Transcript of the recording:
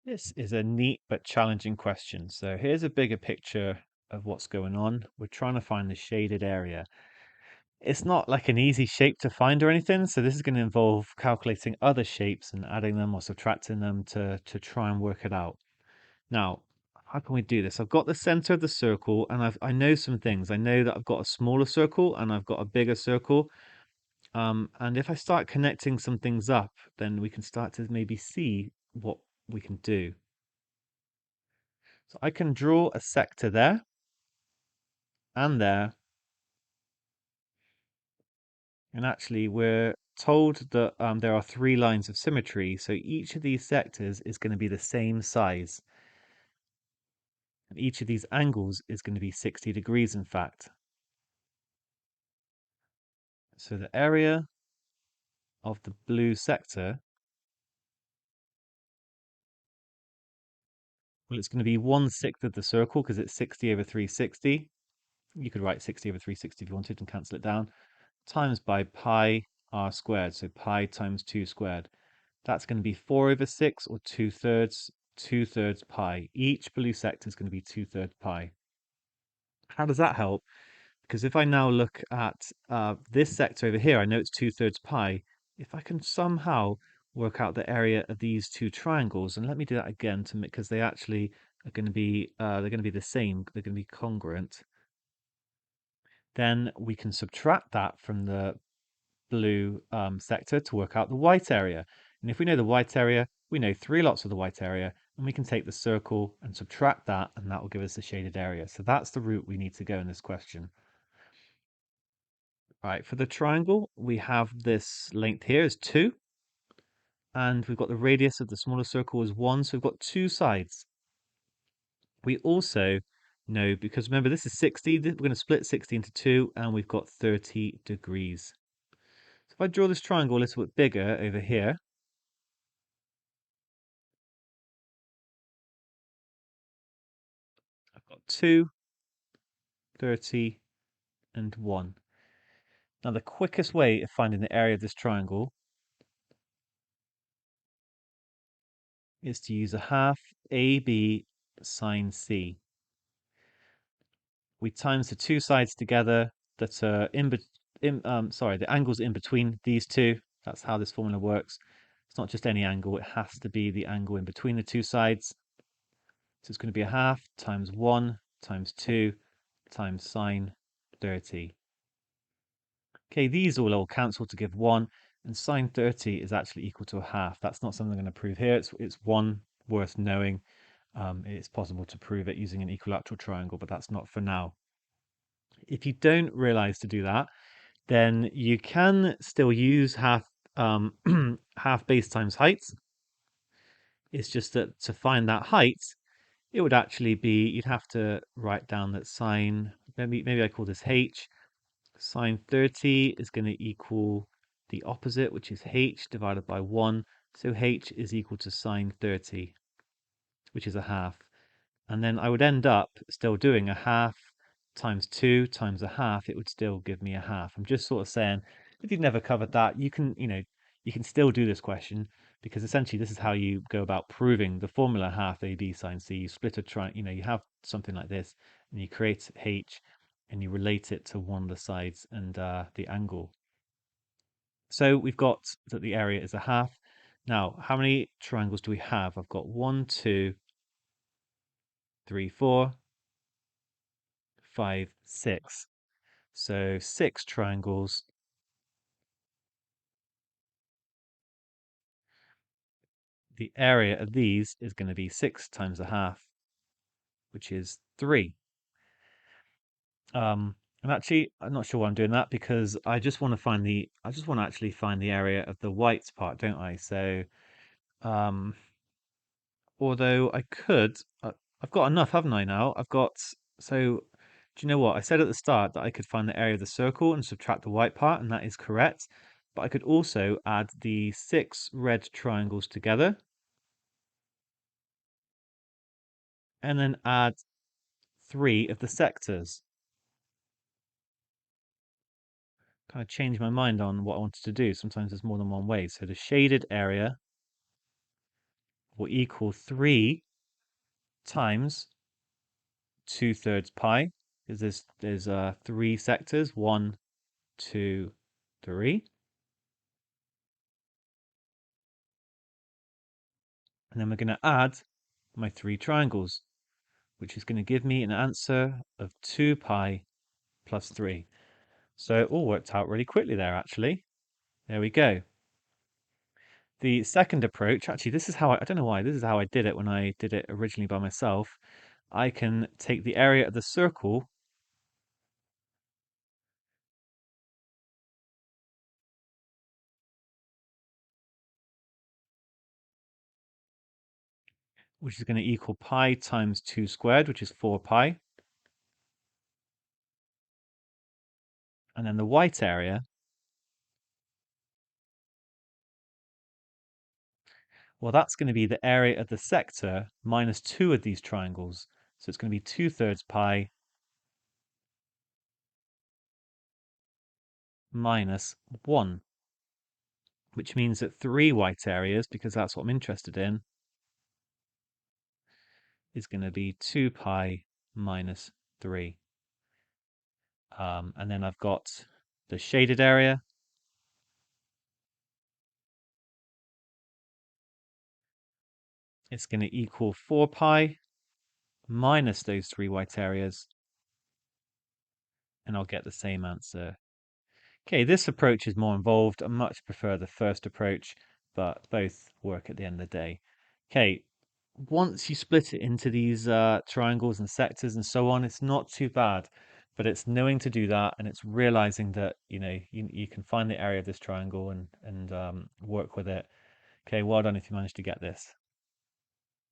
This is a neat but challenging question. So here's a bigger picture of what's going on. We're trying to find the shaded area. It's not like an easy shape to find or anything, so this is going to involve calculating other shapes and adding them or subtracting them to try and work it out. Now, how can we do this? I've got the center of the circle and I know some things. I know that I've got a smaller circle and I've got a bigger circle. And if I start connecting some things up, then we can start to maybe see what we can do. So I can draw a sector there and there. And actually, we're told that there are three lines of symmetry. So each of these sectors is going to be the same size. And each of these angles is going to be 60 degrees, in fact. So the area of the blue sector, well, it's going to be 1/6 of the circle because it's 60 over 360. You could write 60 over 360 if you wanted and cancel it down, times by pi r squared. So pi times 2 squared. That's going to be 4 over 6 or 2/3, 2/3 pi. Each blue sector is going to be 2/3 pi. How does that help? Because if I now look at this sector over here, I know it's 2/3 pi. If I can somehow work out the area of these two triangles, and let me do that again to because they actually are going to be they're going to be the same. They're going to be congruent. Then we can subtract that from the blue sector to work out the white area. And if we know the white area, we know 3 lots of the white area, and we can take the circle and subtract that, and that will give us the shaded area. So that's the route we need to go in this question. Right, for the triangle, we have this length here is 2, and we've got the radius of the smaller circle is 1, so we've got 2 sides. We also know, because remember this is 60, we're going to split 60 into 2, and we've got 30 degrees. So if I draw this triangle a little bit bigger over here, I've got 2, 30, and 1. Now the quickest way of finding the area of this triangle is to use a half AB sine C. We times the two sides together that are the angles in between these two. That's how this formula works. It's not just any angle, it has to be the angle in between the two sides. So it's going to be a half times 1 times 2 times sine 30. Okay, these all cancel to give 1, and sine 30 is actually equal to a half. That's not something I'm going to prove here. It's one worth knowing. It's possible to prove it using an equilateral triangle, but that's not for now. If you don't realize to do that, then you can still use half half base times height. It's just that to find that height, it would actually be, you'd have to write down that sine, maybe I call this h. Sine 30 is going to equal the opposite, which is h divided by 1. So h is equal to sine 30, which is a half. And then I would end up still doing a half times 2 times a half. It would still give me a half. I'm just sort of saying, if you've never covered that, you can, you can still do this question because essentially this is how you go about proving the formula half AB sine C. You split a triangle, you have something like this and you create h and you relate it to one of the sides and the angle. So we've got that the area is a half. Now, how many triangles do we have? I've got 1, 2, 3, 4, 5, 6. So 6 triangles. The area of these is going to be 6 times a half, which is 3. And actually, I'm not sure why I'm doing that because I just want to actually find the area of the white part, don't I? So, um, although I could, I've got enough, haven't I now? So do you know what? I said at the start that I could find the area of the circle and subtract the white part, and that is correct. But I could also add the 6 red triangles together and then add 3 of the sectors. Kind of change my mind on what I wanted to do. Sometimes there's more than one way. So the shaded area will equal 3 times 2/3 pi, because there's 3 sectors, 1, 2, 3. And then we're going to add my 3 triangles, which is going to give me an answer of 2 pi plus 3. So it all worked out really quickly there, actually. There we go. The second approach, actually, this is how I don't know why, this is how I did it when I did it originally by myself. I can take the area of the circle, which is going to equal pi times 2 squared, which is 4 pi. And then the white area, well, that's going to be the area of the sector minus 2 of these triangles. So it's going to be 2/3 pi minus 1, which means that 3 white areas, because that's what I'm interested in, is going to be 2 pi minus 3. And then I've got the shaded area. It's going to equal 4 pi minus those 3 white areas, and I'll get the same answer. Okay, this approach is more involved. I much prefer the first approach, but both work at the end of the day. Okay, once you split it into these triangles and sectors and so on, it's not too bad, but it's knowing to do that, and it's realizing that you can find the area of this triangle and work with it. Okay, well done if you managed to get this.